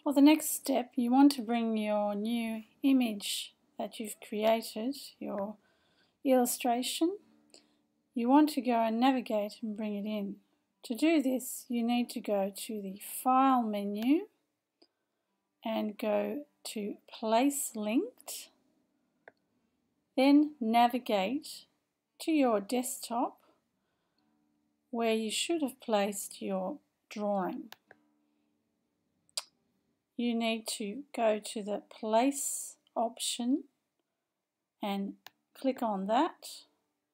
For the next step, you want to bring your new image that you've created, your illustration, you want to go and navigate and bring it in. To do this, you need to go to the File menu and go to Place Linked, then navigate to your desktop where you should have placed your drawing. You need to go to the Place option and click on that,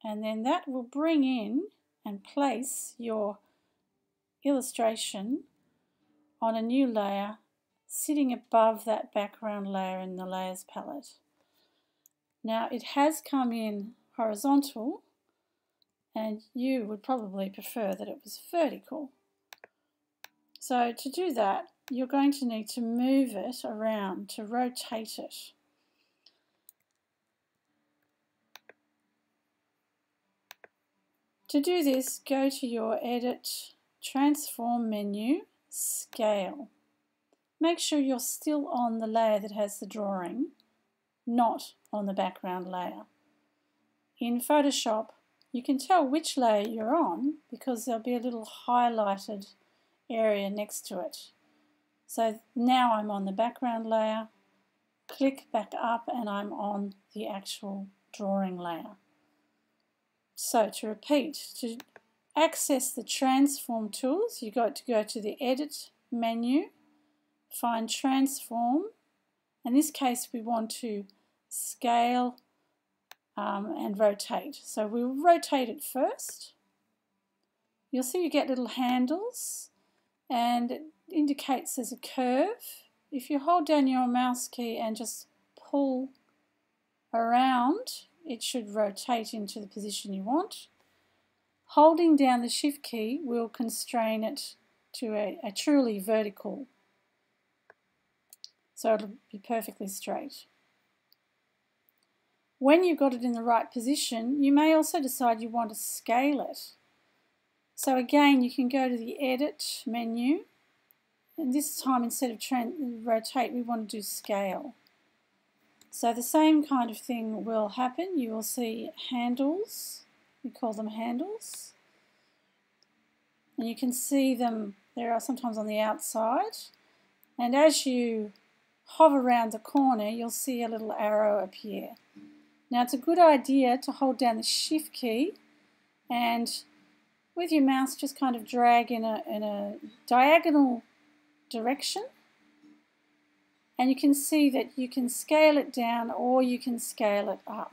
and then that will bring in and place your illustration on a new layer sitting above that background layer in the Layers palette. Now it has come in horizontal, and you would probably prefer that it was vertical. So to do that, you're going to need to move it around to rotate it. To do this, go to your Edit, Transform menu, Scale. Make sure you're still on the layer that has the drawing, not on the background layer. In Photoshop, you can tell which layer you're on because there'll be a little highlighted area next to it. So now I'm on the background layer, click back up and I'm on the actual drawing layer. So to repeat, to access the transform tools, you've got to go to the Edit menu, find Transform. In this case we want to scale and rotate. So we'll rotate it first. You'll see you get little handles and it indicates there's a curve. If you hold down your mouse key and just pull around, it should rotate into the position you want. Holding down the Shift key will constrain it to a truly vertical, so it'll be perfectly straight. When you've got it in the right position, you may also decide you want to scale it. So again, you can go to the Edit menu, and this time instead of rotate, we want to do Scale. So the same kind of thing will happen. You will see handles, we call them handles, and you can see them, they are sometimes on the outside, and as you hover around the corner you'll see a little arrow appear. Now it's a good idea to hold down the Shift key and with your mouse just kind of drag in a diagonal direction, and you can see that you can scale it down or you can scale it up.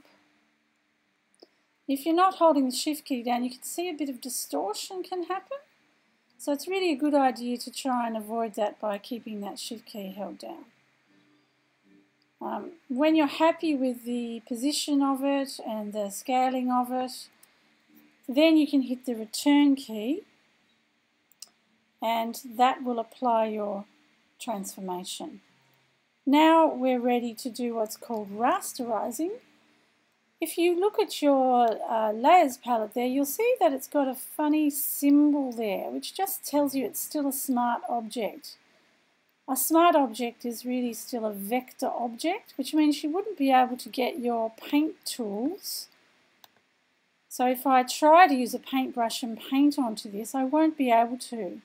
If you're not holding the Shift key down, you can see a bit of distortion can happen, so it's really a good idea to try and avoid that by keeping that Shift key held down. When you're happy with the position of it and the scaling of it, then you can hit the Return key and that will apply your transformation. Now we're ready to do what's called rasterizing. If you look at your Layers palette there, you'll see that it's got a funny symbol there which just tells you it's still a smart object. A smart object is really still a vector object, which means you wouldn't be able to get your paint tools. So if I try to use a paintbrush and paint onto this, I won't be able to.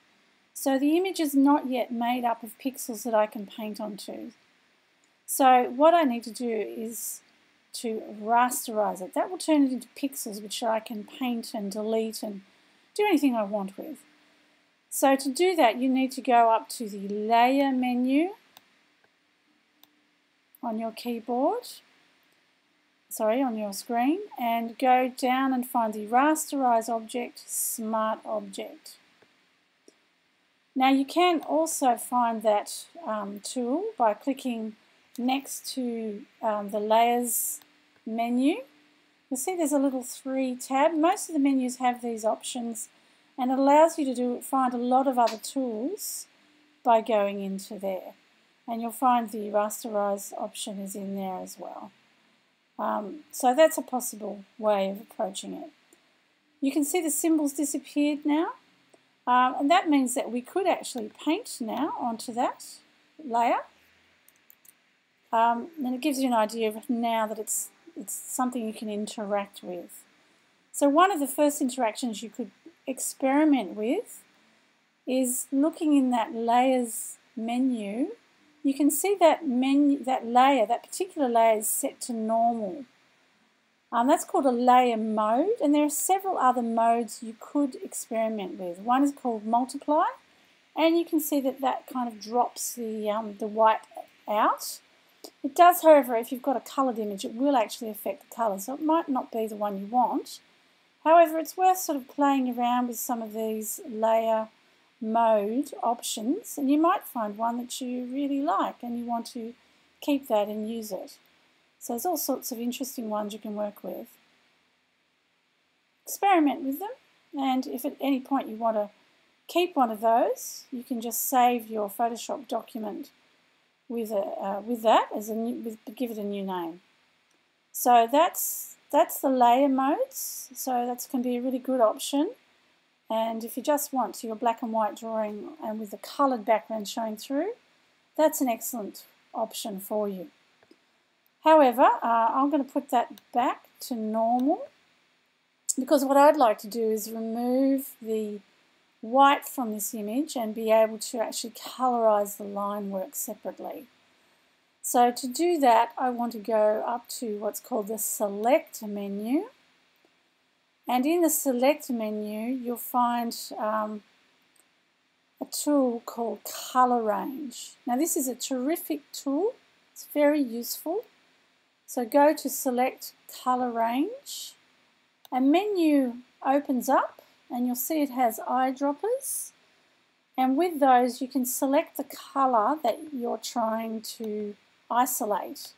So the image is not yet made up of pixels that I can paint onto. So what I need to do is to rasterize it. That will turn it into pixels which I can paint and delete and do anything I want with. So to do that, you need to go up to the Layer menu on your keyboard, on your screen, and go down and find the Rasterize Object, Smart Object. Now you can also find that tool by clicking next to the Layers menu. You'll see there's a little 3 tab. Most of the menus have these options, and it allows you to find a lot of other tools by going into there. And you'll find the rasterize option is in there as well. So that's a possible way of approaching it. You can see the symbols disappeared now, and that means that we could actually paint now onto that. layer. And it gives you an idea of now that it's something you can interact with. So one of the first interactions you could experiment with is looking in that layers menu. You can see that menu, that particular layer is set to normal. That's called a layer mode, and there are several other modes you could experiment with. One is called multiply, and you can see that kind of drops the white out. It does, however, if you've got a coloured image, it will actually affect the colour, so it might not be the one you want. However, it's worth sort of playing around with some of these layer mode options, and you might find one that you really like and you want to keep that and use it. So there's all sorts of interesting ones you can work with. Experiment with them, and if at any point you want to keep one of those, you can just save your Photoshop document with that as give it a new name. So that's the layer modes. So that's going to be a really good option. And if you just want your black and white drawing and with the coloured background showing through, that's an excellent option for you. However, I'm going to put that back to normal, because what I'd like to do is remove the white from this image and be able to actually colorize the line work separately. So to do that, I want to go up to what's called the Select menu. And in the Select menu, you'll find a tool called Color Range. Now this is a terrific tool. It's very useful. So go to Select Color Range. A menu opens up and you'll see it has eyedroppers. And with those you can select the colour that you're trying to isolate.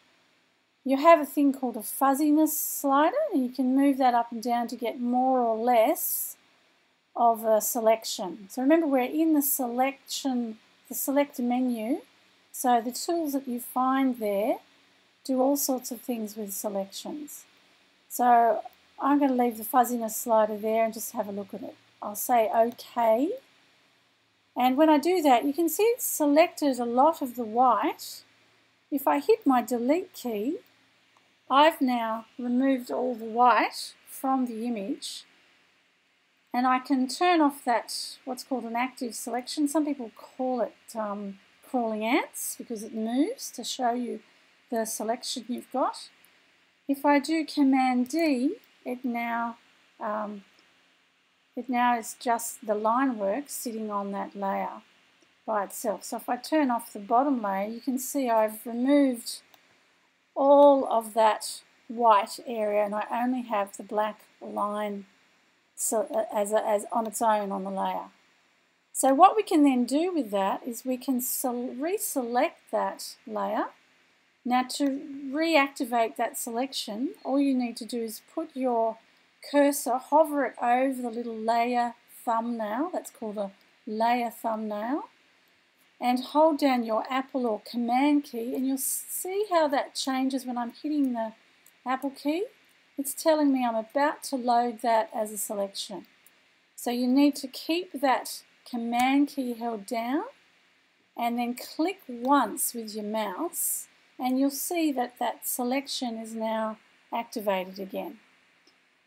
You have a thing called a fuzziness slider, and you can move that up and down to get more or less of a selection. So remember, we're in the select menu, so the tools that you find there do all sorts of things with selections. So I'm going to leave the fuzziness slider there and just have a look at it. I'll say OK. And when I do that, you can see it's selected a lot of the white. If I hit my delete key, I've now removed all the white from the image, and I can turn off that, what's called an active selection. Some people call it crawling ants because it moves to show you the selection you've got. If I do Command D, it now is just the line work sitting on that layer by itself. So if I turn off the bottom layer, you can see I've removed all of that white area and I only have the black line as on its own on the layer. So what we can then do with that is we can reselect that layer. Now to reactivate that selection, all you need to do is put your cursor, hover it over the little layer thumbnail, that's called a layer thumbnail, and hold down your Apple or Command key, and you'll see how that changes when I'm hitting the Apple key. It's telling me I'm about to load that as a selection. So you need to keep that Command key held down and then click once with your mouse, and you'll see that that selection is now activated again.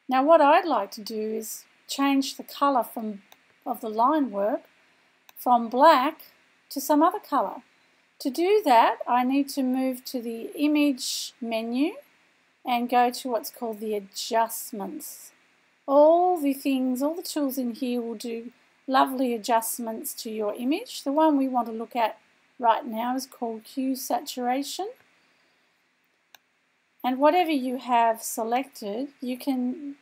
Now what I'd like to do is change the colour of the line work from black to some other colour. To do that, I need to move to the Image menu and go to what's called the Adjustments. All the tools in here will do lovely adjustments to your image. The one we want to look at right now is called Hue Saturation. And whatever you have selected, you can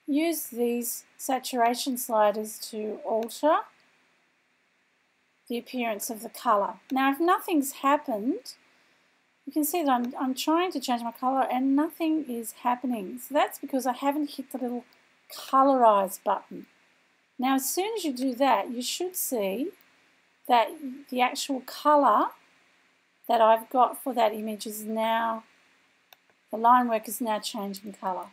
use these saturation sliders to alter the appearance of the colour. Now if nothing's happened, you can see that I'm trying to change my colour and nothing is happening. So that's because I haven't hit the little Colorize button. Now as soon as you do that, you should see that the actual colour that I've got for that image is now, the line work is now changing colour.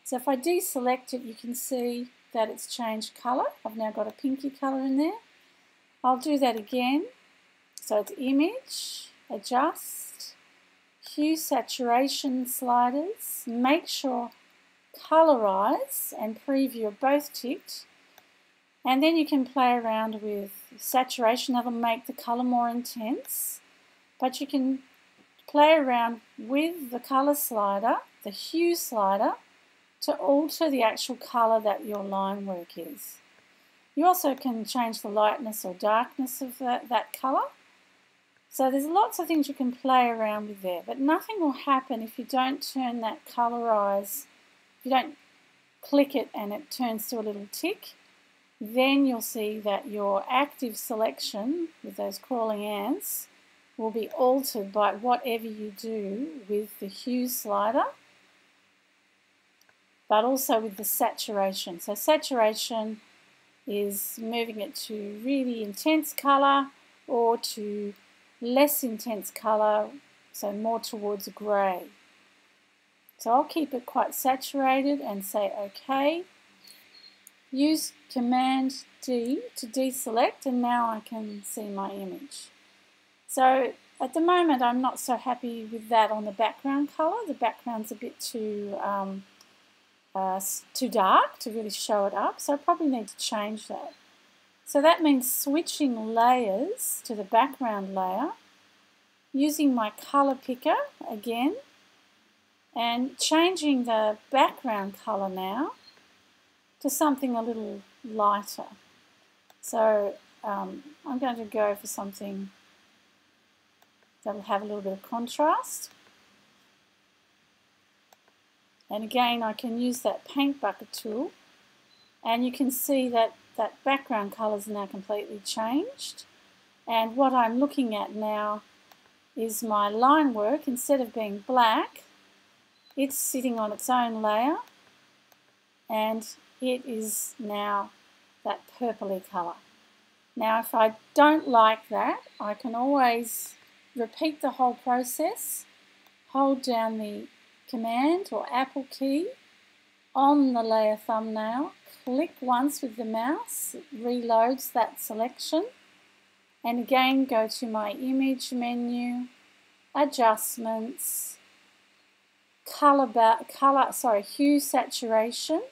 So if I deselect it, you can see that it's changed colour. I've now got a pinky colour in there. I'll do that again. So it's Image, Adjust, Hue Saturation sliders. Make sure Colorize and Preview are both ticked. And then you can play around with saturation. That'll make the colour more intense. But you can play around with the colour slider, the hue slider, to alter the actual colour that your line work is. You also can change the lightness or darkness of that colour. So there's lots of things you can play around with there, but nothing will happen if you don't turn that colorize, if you don't click it and it turns to a little tick. Then you'll see that your active selection with those crawling ants will be altered by whatever you do with the hue slider, but also with the saturation. So saturation is moving it to really intense colour or to less intense colour, so more towards grey. So I'll keep it quite saturated and say OK. Use Command D to deselect, and now I can see my image. So at the moment I'm not so happy with that on the background colour. The background's a bit too dark to really show it up, so I probably need to change that. So that means switching layers to the background layer, using my colour picker again, and changing the background colour now to something a little lighter. So I'm going to go for something that'll have a little bit of contrast. And again, I can use that paint bucket tool, and you can see that that background colour is now completely changed. And what I'm looking at now is my line work. Instead of being black, it's sitting on its own layer, and it is now that purpley colour. Now if I don't like that, I can always repeat the whole process, hold down the Command or Apple key on the layer thumbnail, click once with the mouse, it reloads that selection, and again go to my Image menu, Adjustments, Hue Saturation,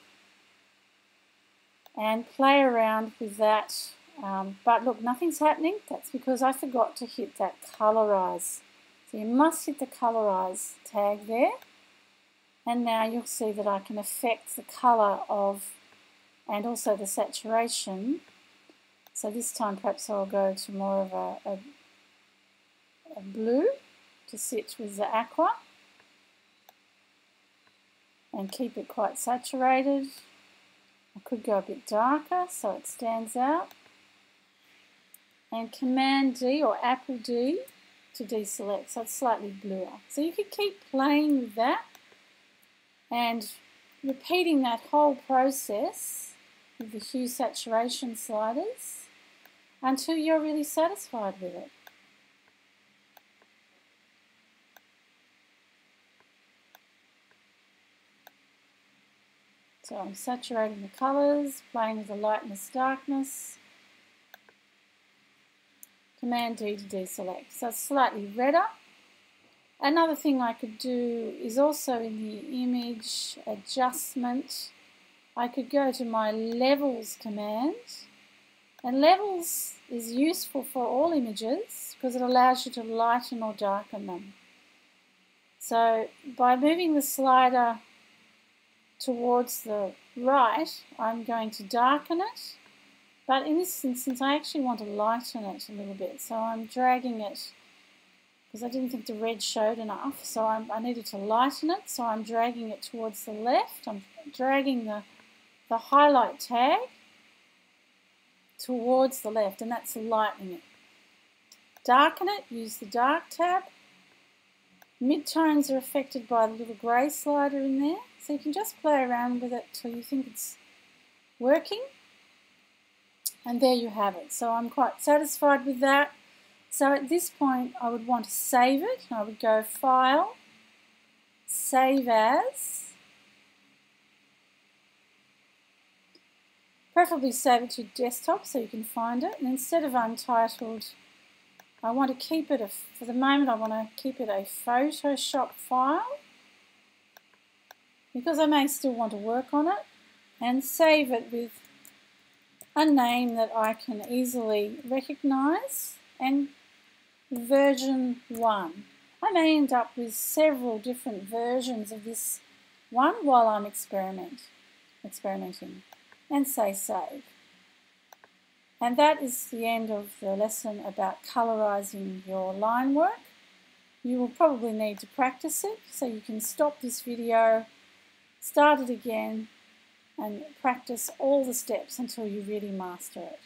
and play around with that. But look, nothing's happening. That's because I forgot to hit that Colorize. So you must hit the Colorize tag there. And now you'll see that I can affect the colour of, and also the saturation. So this time perhaps I'll go to more of a blue to sit with the aqua, and keep it quite saturated. I could go a bit darker so it stands out. And Command D or Apple D to deselect, so it's slightly bluer. So you could keep playing with that and repeating that whole process with the hue saturation sliders until you're really satisfied with it. So I'm saturating the colours, playing with the lightness, darkness. Command D to deselect. So it's slightly redder. Another thing I could do is also in the image adjustment, I could go to my levels command. And levels is useful for all images because it allows you to lighten or darken them. So by moving the slider towards the right, I'm going to darken it. But in this instance, I actually want to lighten it a little bit. So I'm dragging it, because I didn't think the red showed enough. So I needed to lighten it. So I'm dragging it towards the left. I'm dragging the highlight tag towards the left, and that's lightening it. Darken it, use the dark tab. Midtones are affected by the little grey slider in there. So you can just play around with it till you think it's working. And there you have it. So I'm quite satisfied with that. So at this point I would want to save it. I would go File, Save As. Preferably save it to desktop so you can find it. And instead of Untitled, I want to keep it, for the moment I want to keep it a Photoshop file because I may still want to work on it, and save it with a name that I can easily recognise, and version 1. I may end up with several different versions of this one while I'm experimenting, and say save. And that is the end of the lesson about colorising your line work. You will probably need to practice it, so you can stop this video, start it again, and practice all the steps until you really master it.